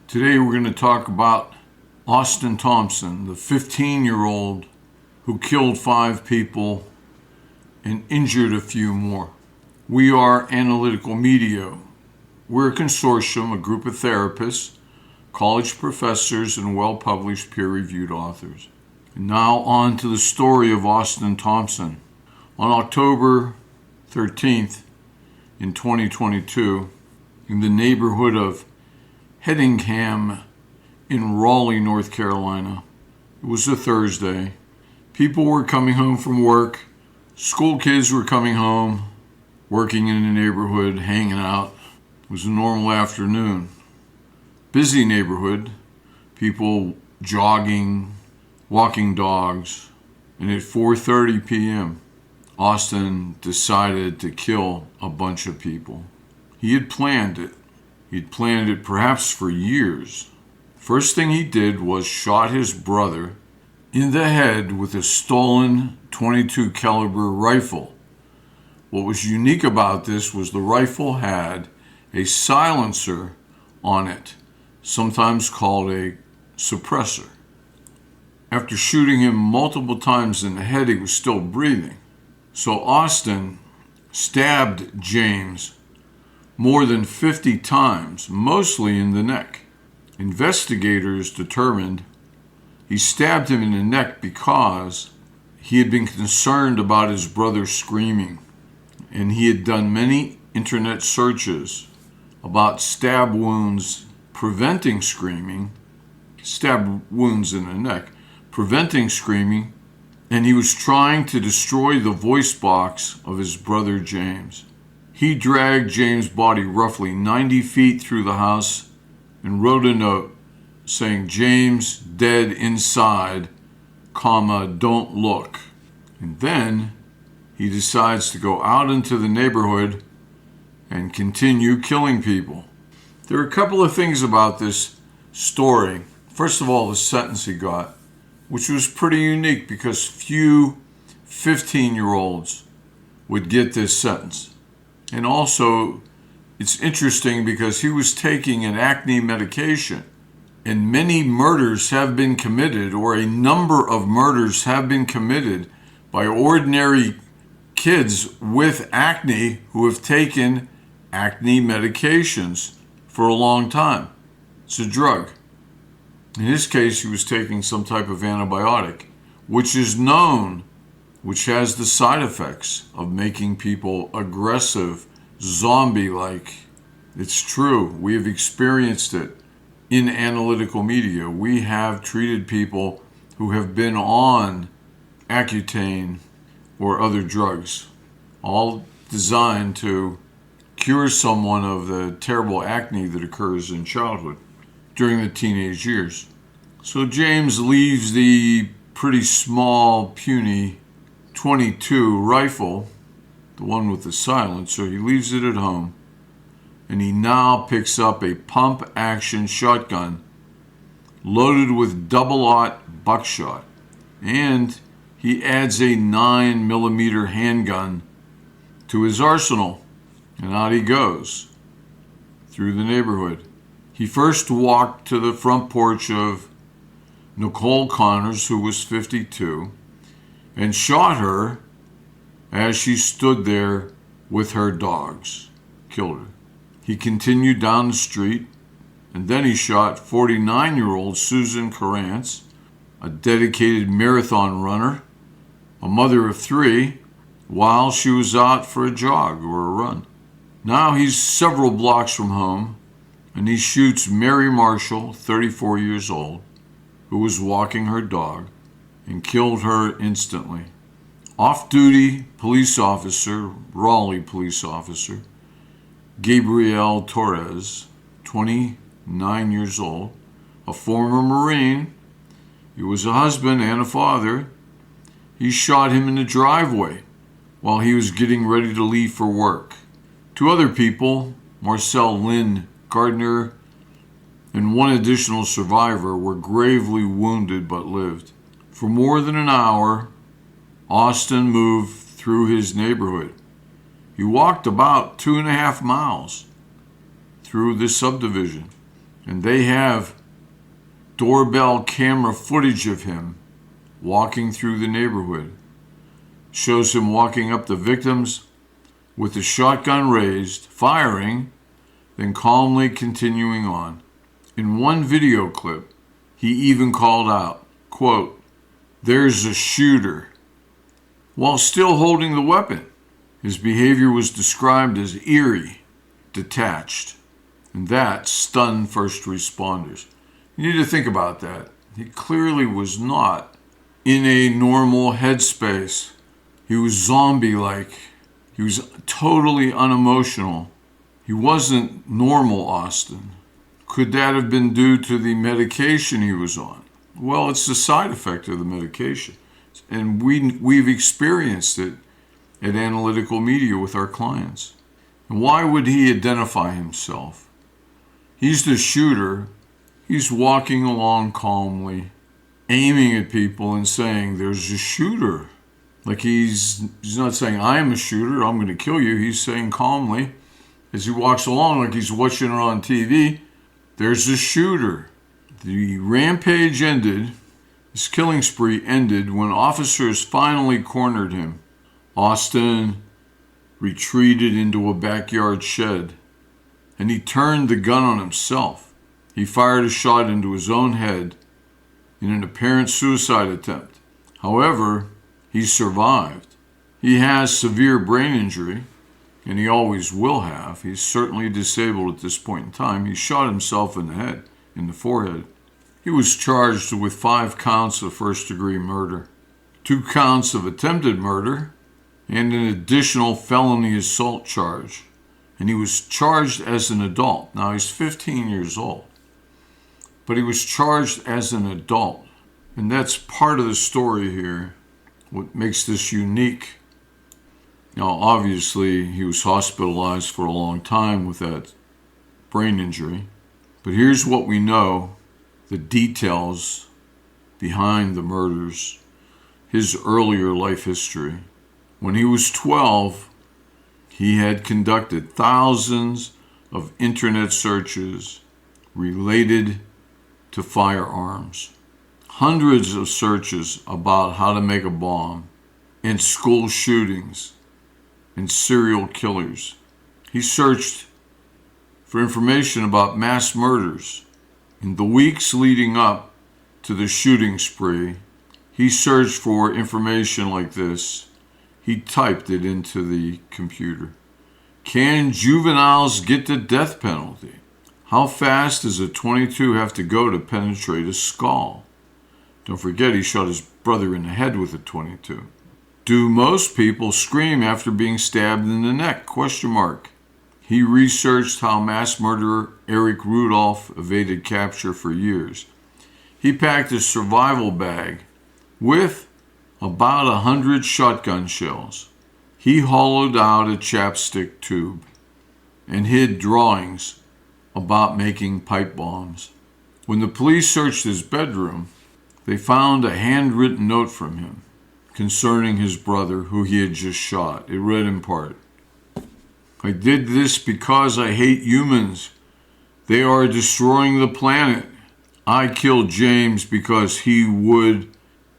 Today we're going to talk about Austin Thompson, the 15-year-old who killed 5 people and injured a few more. We are Analytical Media. We're a consortium, a group of therapists, college professors, and well-published peer-reviewed authors. And now on to the story of Austin Thompson. On October 13th in 2022, in the neighborhood of Hedingham in Raleigh, North Carolina. It was a Thursday. People were coming home from work. School kids were coming home, working in the neighborhood, hanging out. It was a normal afternoon. Busy neighborhood. People jogging, walking dogs. And at 4:30 p.m., Austin decided to kill a bunch of people. He had planned it. He'd planned it perhaps for years. First thing he did was shot his brother in the head with a stolen .22 caliber rifle. What was unique about this was the rifle had a silencer on it, sometimes called a suppressor. After shooting him multiple times in the head, he was still breathing. So Austin stabbed James more than 50 times, mostly in the neck. Investigators determined he stabbed him in the neck because he had been concerned about his brother screaming, and he had done many internet searches about stab wounds preventing screaming, stab wounds in the neck, preventing screaming, and he was trying to destroy the voice box of his brother James. He dragged James' body roughly 90 feet through the house and wrote a note saying, "James dead inside, don't look." And then he decides to go out into the neighborhood and continue killing people. There are a couple of things about this story. First of all, the sentence he got, which was pretty unique because few 15-year-olds would get this sentence. And also, it's interesting because he was taking an acne medication, and many murders have been committed, or a number of murders have been committed by ordinary kids with acne who have taken acne medications for a long time. It's a drug. In his case, he was taking some type of antibiotic, which is known, which has the side effects of making people aggressive, zombie-like. It's true. We have experienced it in Analytical Media. We have treated people who have been on Accutane or other drugs, all designed to cure someone of the terrible acne that occurs in childhood during the teenage years. So James leaves the pretty small, puny .22 rifle, the one with the silencer. He leaves it at home, and he now picks up a pump-action shotgun loaded with double-aught buckshot, and he adds a 9mm handgun to his arsenal, and out he goes through the neighborhood. He first walked to the front porch of Nicole Connors, who was 52, and shot her as she stood there with her dogs. Killed her. He continued down the street, and then he shot 49-year-old Susan Carrance, a dedicated marathon runner, a mother of 3, while she was out for a jog or a run. Now he's several blocks from home, and he shoots Mary Marshall, 34 years old, who was walking her dog, and killed her instantly. Off-duty police officer, Raleigh police officer, Gabriel Torres, 29 years old, a former Marine. He was a husband and a father. He shot him in the driveway while he was getting ready to leave for work. 2 other people, Marcel Lynn Gardner and 1 additional survivor, were gravely wounded but lived. For more than an hour, Austin moved through his neighborhood. He walked about 2.5 miles through this subdivision, And they have doorbell camera footage of him walking through the neighborhood. Shows him walking up the victims with the shotgun raised, firing, then calmly continuing on. In one video clip, he even called out, quote, "There's a shooter," while still holding the weapon. His behavior was described as eerie, detached, and that stunned first responders. You need to think about that. He clearly was not in a normal headspace. He was zombie-like. He was totally unemotional. He wasn't normal, Austin. Could that have been due to the medication he was on? Well, it's the side effect of the medication. And we've experienced it at Analytical Media with our clients. And why would he identify himself? He's the shooter. He's walking along calmly, aiming at people and saying, "There's a shooter." Like he's not saying, "I'm a shooter, I'm going to kill you." He's saying calmly, as he walks along like he's watching it on TV, "There's a shooter." The rampage ended, his killing spree ended when officers finally cornered him. Austin retreated into a backyard shed, and he turned the gun on himself. He fired a shot into his own head in an apparent suicide attempt. However, he survived. He has severe brain injury, and he always will have. He's certainly disabled at this point in time. He shot himself in the head, in the forehead. He was charged with 5 counts of first-degree murder, 2 counts of attempted murder, and an additional felony assault charge. And he was charged as an adult. Now, he's 15 years old, but he was charged as an adult. And that's part of the story here, what makes this unique. Now, obviously, he was hospitalized for a long time with that brain injury. But here's what we know, the details behind the murders, his earlier life history. When he was 12, he had conducted thousands of internet searches related to firearms, hundreds of searches about how to make a bomb, and school shootings, and serial killers. He searched for information about mass murders. In the weeks leading up to the shooting spree, he searched for information like this. He typed it into the computer. Can juveniles get the death penalty? How fast does a .22 have to go to penetrate a skull? Don't forget he shot his brother in the head with a .22. Do most people scream after being stabbed in the neck? ? He researched how mass murderer Eric Rudolph evaded capture for years. He packed a survival bag with about 100 shotgun shells. He hollowed out a chapstick tube and hid drawings about making pipe bombs. When the police searched his bedroom, they found a handwritten note from him concerning his brother who he had just shot. It read in part, "I did this because I hate humans. They are destroying the planet. I killed James because he would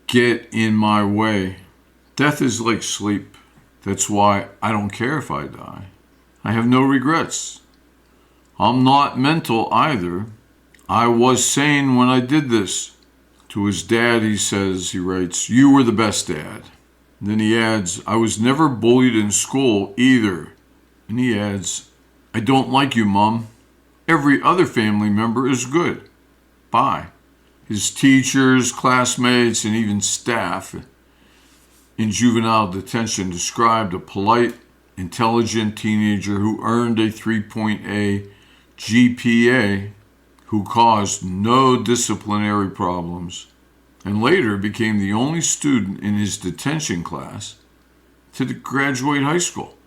get in my way. Death is like sleep. That's why I don't care if I die. I have no regrets. I'm not mental either. I was sane when I did this." To his dad, he writes, "You were the best dad." And then he adds, "I was never bullied in school either." And he adds, "I don't like you, Mom. Every other family member is good. Bye." His teachers, classmates, and even staff in juvenile detention described a polite, intelligent teenager who earned a 3.8 GPA, who caused no disciplinary problems, and later became the only student in his detention class to graduate high school.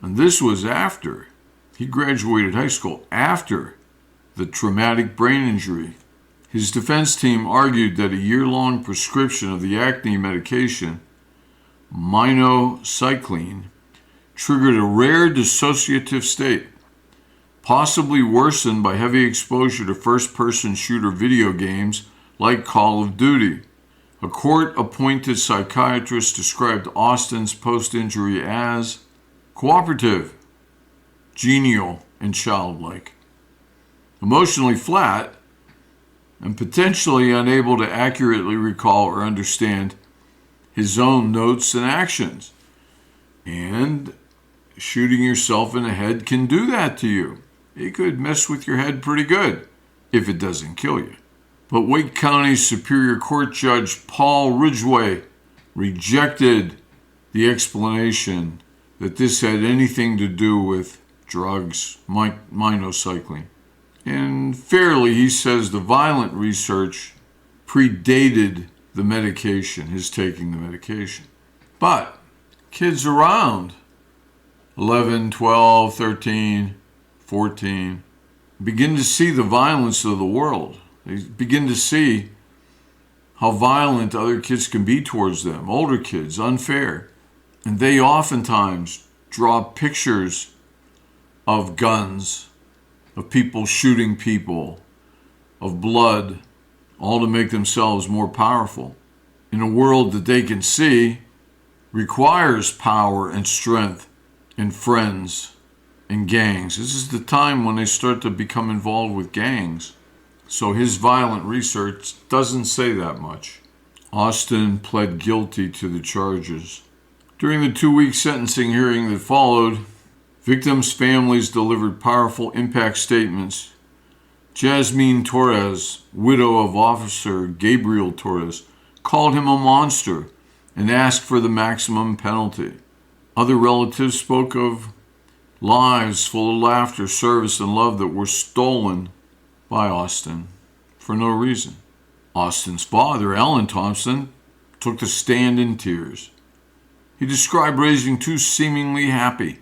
And this was after he graduated high school, after the traumatic brain injury. His defense team argued that a year-long prescription of the acne medication, minocycline, triggered a rare dissociative state possibly worsened by heavy exposure to first-person shooter video games like Call of Duty. A court-appointed psychiatrist described Austin's post-injury as cooperative, genial, and childlike, emotionally flat, and potentially unable to accurately recall or understand his own notes and actions. And shooting yourself in the head can do that to you. It could mess with your head pretty good if it doesn't kill you. But Wake County Superior Court Judge Paul Ridgway rejected the explanation that this had anything to do with drugs, minocycline. And fairly, he says the violent research predated the medication, his taking the medication. But kids around 11, 12, 13, 14 begin to see the violence of the world. They begin to see how violent other kids can be towards them, older kids, unfair. And they oftentimes draw pictures of guns, of people shooting people, of blood, all to make themselves more powerful. In a world that they can see requires power and strength and friends and gangs. This is the time when they start to become involved with gangs. So his violent research doesn't say that much. Austin pled guilty to the charges. During the 2-week sentencing hearing that followed, victims' families delivered powerful impact statements. Jasmine Torres, widow of Officer Gabriel Torres, called him a monster and asked for the maximum penalty. Other relatives spoke of lives full of laughter, service, and love that were stolen by Austin for no reason. Austin's father, Alan Thompson, took the stand in tears. He described raising 2 seemingly happy,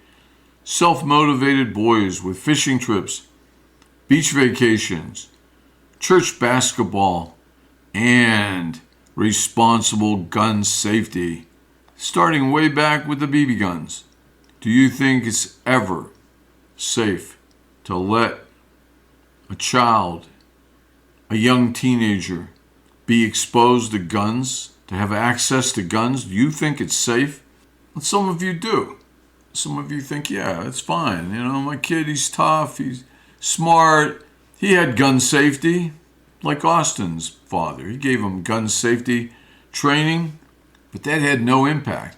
self-motivated boys with fishing trips, beach vacations, church basketball, and responsible gun safety, starting way back with the BB guns. Do you think it's ever safe to let a child, a young teenager, be exposed to guns, to have access to guns? Do you think it's safe? And some of you do. Some of you think, yeah, it's fine. You know, my kid, he's tough, he's smart. He had gun safety, like Austin's father. He gave him gun safety training, but that had no impact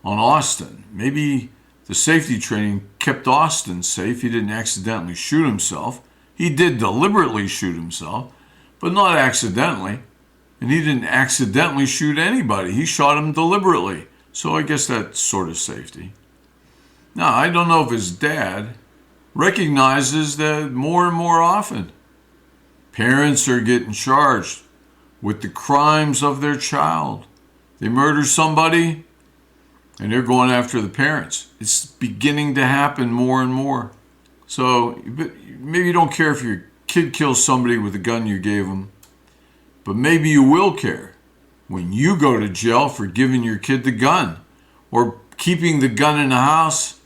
on Austin. Maybe the safety training kept Austin safe. He didn't accidentally shoot himself. He did deliberately shoot himself, but not accidentally. And he didn't accidentally shoot anybody. He shot him deliberately. So I guess that's sort of safety. Now, I don't know if his dad recognizes that more and more often parents are getting charged with the crimes of their child. They murder somebody and they're going after the parents. It's beginning to happen more and more. So maybe you don't care if your kid kills somebody with the gun you gave them, but maybe you will care when you go to jail for giving your kid the gun or keeping the gun in the house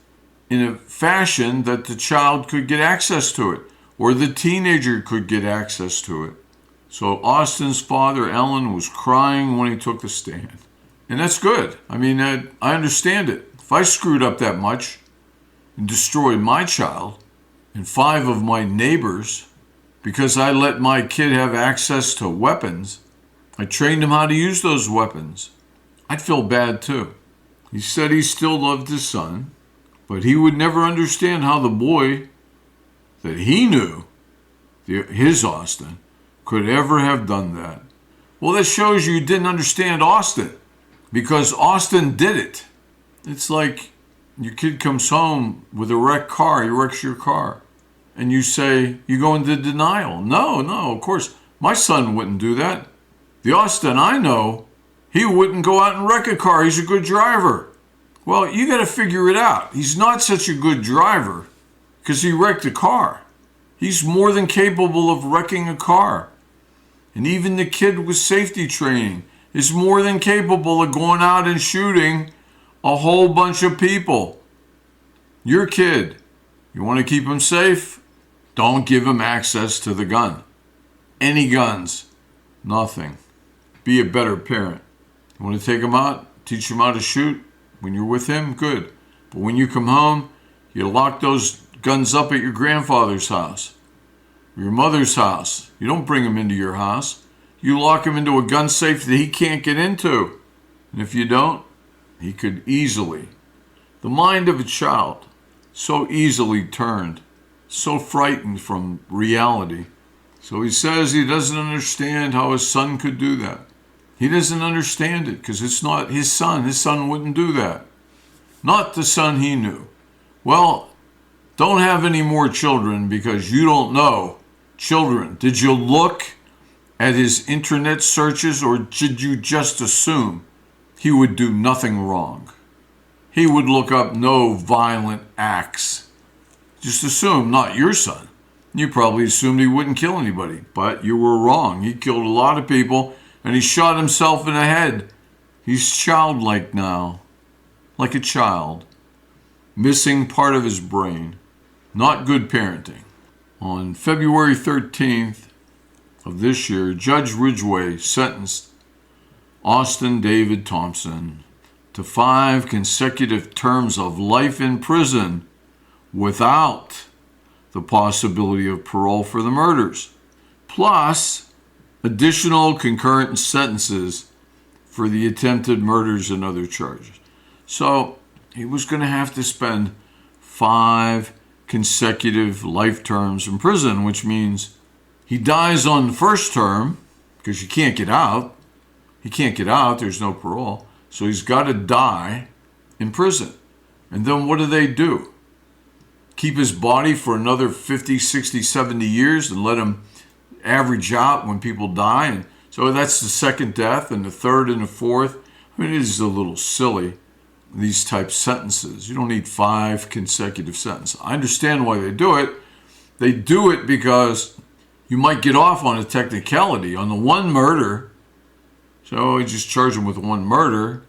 in a fashion that the child could get access to it or the teenager could get access to it. So Austin's father, Ellen, was crying when he took the stand. And that's good. I mean, I understand it. If I screwed up that much and destroyed my child and 5 of my neighbors because I let my kid have access to weapons, I trained him how to use those weapons, I'd feel bad too. He said he still loved his son, but he would never understand how the boy that he knew, his Austin, could ever have done that. Well, that shows you didn't understand Austin, because Austin did it. It's like your kid comes home with a wrecked car, he wrecks your car, and you say, you go into denial. No, of course, my son wouldn't do that. The Austin I know, he wouldn't go out and wreck a car. He's a good driver. Well, you got to figure it out. He's not such a good driver because he wrecked a car. He's more than capable of wrecking a car. And even the kid with safety training is more than capable of going out and shooting a whole bunch of people. Your kid, you want to keep him safe? Don't give him access to the gun. Any guns, nothing. Be a better parent. You want to take him out, teach him how to shoot? When you're with him, good. But when you come home, you lock those guns up at your grandfather's house, your mother's house. You don't bring them into your house. You lock him into a gun safe that he can't get into. And if you don't, he could easily. The mind of a child, so easily turned, so frightened from reality. So he says he doesn't understand how his son could do that. He doesn't understand it because it's not his son. His son wouldn't do that. Not the son he knew. Well, don't have any more children because you don't know children. Did you look at his internet searches, or did you just assume he would do nothing wrong? He would look up no violent acts. Just assume, not your son. You probably assumed he wouldn't kill anybody, but you were wrong. He killed a lot of people, and he shot himself in the head. He's childlike now, like a child, missing part of his brain. Not good parenting. On February 13th of this year, Judge Ridgway sentenced Austin David Thompson to 5 consecutive terms of life in prison without the possibility of parole for the murders, plus additional concurrent sentences for the attempted murders and other charges. So he was going to have to spend 5 consecutive life terms in prison, which means he dies on the first term because you can't get out. He can't get out. There's no parole. So he's got to die in prison. And then what do? Keep his body for another 50, 60, 70 years and let him average out when people die. And so that's the second death and the third and the fourth. I mean, it is a little silly, these type sentences. You don't need 5 consecutive sentences. I understand why they do it. They do it because you might get off on a technicality on the one murder. So you just charge him with one murder.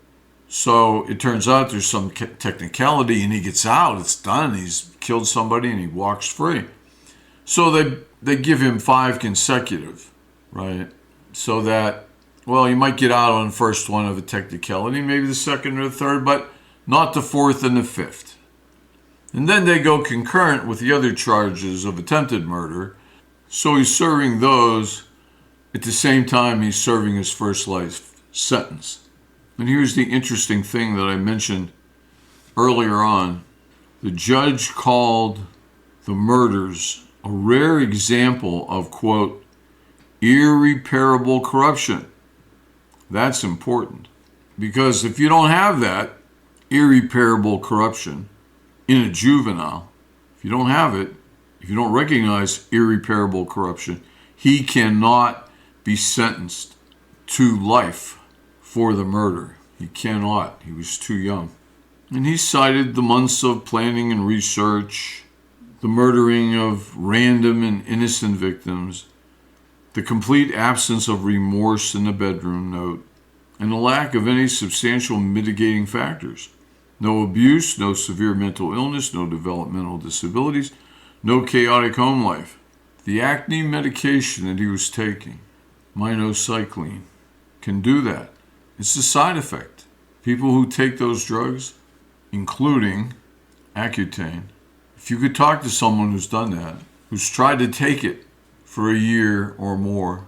So it turns out there's some technicality and he gets out. It's done. He's killed somebody and he walks free. So they give him 5 consecutive, right? So that, well, he might get out on the first one of a technicality, maybe the second or the third, but not the fourth and the fifth. And then they go concurrent with the other charges of attempted murder. So he's serving those at the same time he's serving his first life sentence. And here's the interesting thing that I mentioned earlier on. The judge called the murders a rare example of, quote, irreparable corruption. That's important. Because if you don't have that irreparable corruption in a juvenile, if you don't have it, if you don't recognize irreparable corruption, he cannot be sentenced to life for the murder. He cannot. He was too young. And he cited the months of planning and research, the murdering of random and innocent victims, the complete absence of remorse in the bedroom note, and the lack of any substantial mitigating factors. No abuse, no severe mental illness, no developmental disabilities, no chaotic home life. The acne medication that he was taking, minocycline, can do that. It's a side effect. People who take those drugs, including Accutane, if you could talk to someone who's done that, who's tried to take it for a year or more,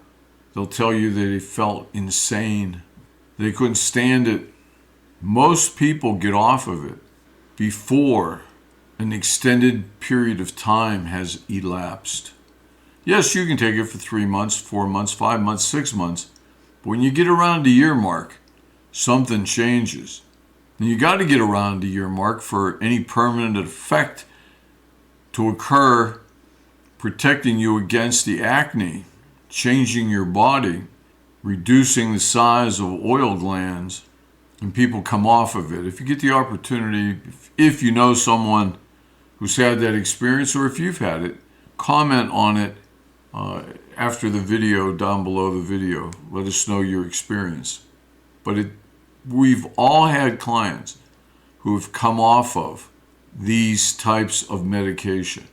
they'll tell you that they felt insane. They couldn't stand it. Most people get off of it before an extended period of time has elapsed. Yes, you can take it for 3 months, 4 months, 5 months, 6 months. But when you get around the year mark, something changes. And you got to get around the year mark for any permanent effect to occur, protecting you against the acne, changing your body, reducing the size of oil glands, and people come off of it. If you get the opportunity, if you know someone who's had that experience, or if you've had it, comment on it after the video, down below the video. Let us know your experience. But we've all had clients who have come off of these types of medication.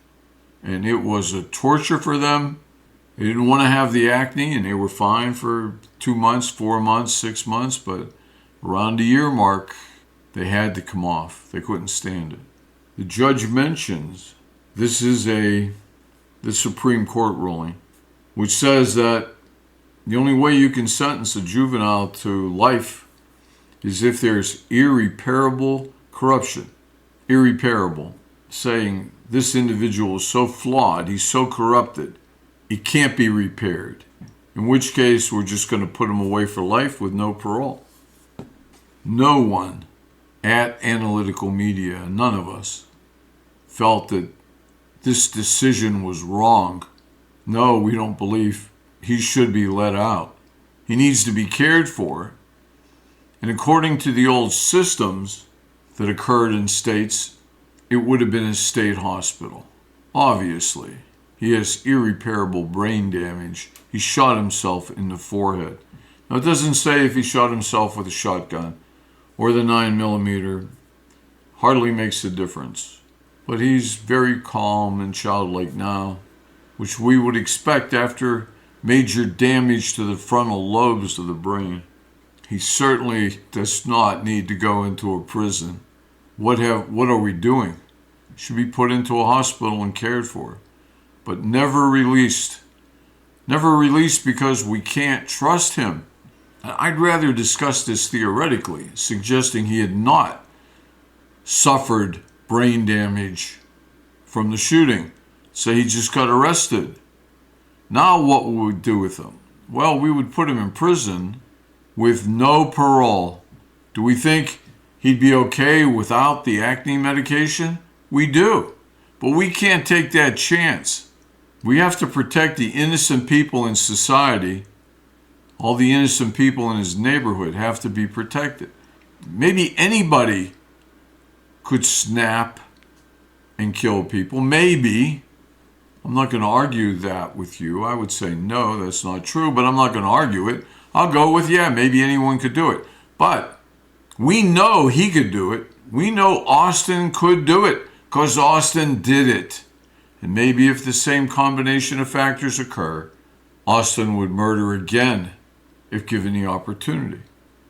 and it was a torture for them. They didn't want to have the acne, and they were fine for 2 months, 4 months, 6 months, but around the year mark, they had to come off. They couldn't stand it. The judge mentions this is the Supreme Court ruling, which says that the only way you can sentence a juvenile to life is if there's irreparable corruption. Irreparable, saying this individual is so flawed, he's so corrupted, he can't be repaired. In which case, we're just going to put him away for life with no parole. No one at Analytical Media, none of us, felt that this decision was wrong. No, we don't believe he should be let out. He needs to be cared for. And according to the old systems that occurred in states, it would have been a state hospital. Obviously, he has irreparable brain damage. He shot himself in the forehead. Now, it doesn't say if he shot himself with a shotgun or the 9mm. Hardly makes a difference. But he's very calm and childlike now, which we would expect after major damage to the frontal lobes of the brain. He certainly does not need to go into a prison. What are we doing? He should be put into a hospital and cared for, but never released. Never released because we can't trust him. I'd rather discuss this theoretically, suggesting he had not suffered brain damage from the shooting. Say he just got arrested. Now what would we do with him? Well, we would put him in prison with no parole. Do we think he'd be okay without the acne medication? We do. But we can't take that chance. We have to protect the innocent people in society. All the innocent people in his neighborhood have to be protected. Maybe anybody could snap and kill people. Maybe. I'm not going to argue that with you. I would say, no, that's not true, but I'm not going to argue it. I'll go with, yeah, maybe anyone could do it. But we know he could do it. We know Austin could do it because Austin did it. And maybe if the same combination of factors occur, Austin would murder again if given the opportunity.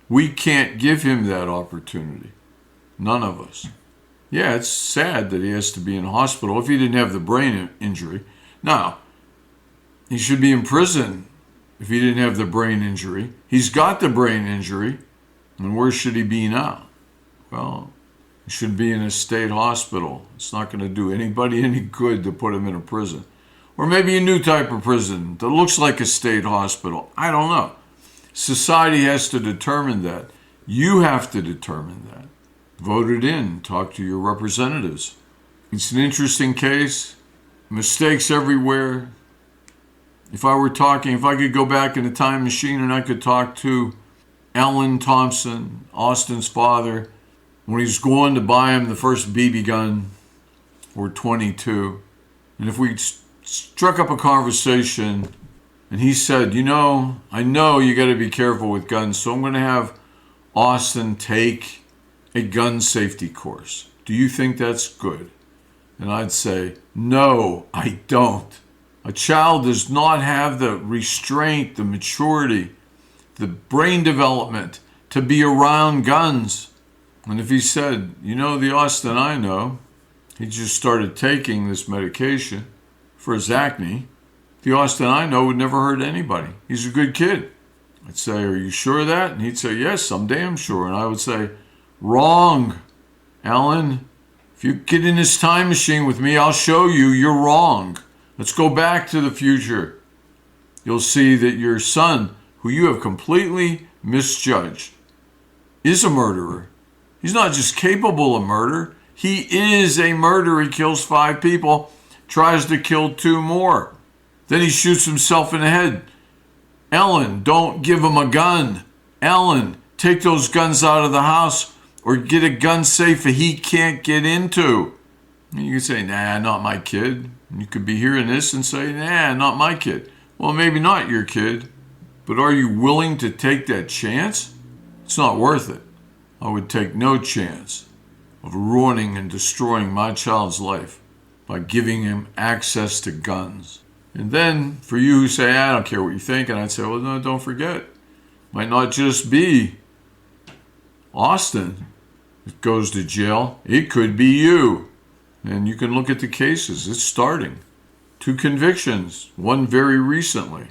We can't give him that opportunity. None of us. Yeah, it's sad that he has to be in a hospital if he didn't have the brain injury. Now, he should be in prison if he didn't have the brain injury. He's got the brain injury, and where should he be now? Well, he should be in a state hospital. It's not going to do anybody any good to put him in a prison. Or maybe a new type of prison that looks like a state hospital. I don't know. Society has to determine that. You have to determine that. Vote it in. Talk to your representatives. It's an interesting case. Mistakes everywhere. If I could go back in a time machine and I could talk to Colin Thompson, Austin's father, when he was going to buy him the first BB gun, or 22, and if we struck up a conversation and he said, I know you got to be careful with guns, so I'm going to have Austin take a gun safety course. Do you think that's good? And I'd say, no, I don't. A child does not have the restraint, the maturity, the brain development to be around guns. And if he said, the Austin I know, he just started taking this medication for his acne, the Austin I know would never hurt anybody. He's a good kid. I'd say, are you sure of that? And he'd say, yes, I'm damn sure. And I would say, wrong, Alan. If you get in this time machine with me, I'll show you you're wrong. Let's go back to the future. You'll see that your son, who you have completely misjudged, is a murderer. He's not just capable of murder. He is a murderer. He kills 5 people, tries to kill 2 more. Then he shoots himself in the head. Ellen, don't give him a gun. Ellen, take those guns out of the house or get a gun safe that he can't get into. And you can say, nah, not my kid. And you could be hearing this and say, nah, not my kid. Well, maybe not your kid, but are you willing to take that chance? It's not worth it. I would take no chance of ruining and destroying my child's life. by giving him access to guns. And then for you who say, I don't care what you think, and I'd say, well, no, don't forget. Might not just be Austin that goes to jail. It could be you. And you can look at the cases. It's starting. 2 convictions, one very recently.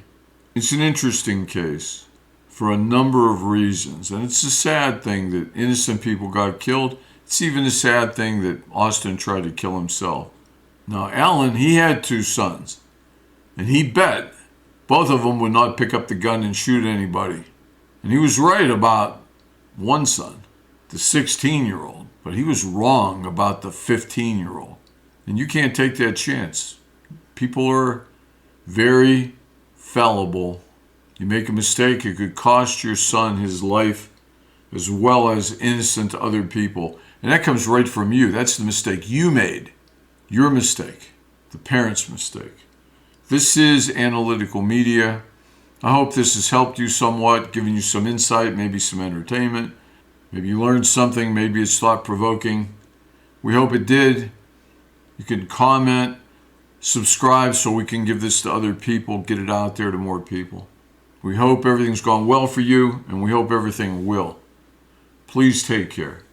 It's an interesting case for a number of reasons. And it's a sad thing that innocent people got killed. It's even a sad thing that Austin tried to kill himself. Now, Alan, he had 2 sons. And he bet both of them would not pick up the gun and shoot anybody. And he was right about one son, the 16-year-old. But he was wrong about the 15-year-old. And you can't take that chance. People are very fallible. You make a mistake, it could cost your son his life as well as innocent other people. And that comes right from you. That's the mistake you made. Your mistake. The parent's mistake. This is Analytical Media. I hope this has helped you somewhat, given you some insight, maybe some entertainment. Maybe you learned something, maybe it's thought-provoking. We hope it did. You can comment, subscribe so we can give this to other people, get it out there to more people. We hope everything's gone well for you, and we hope everything will. Please take care.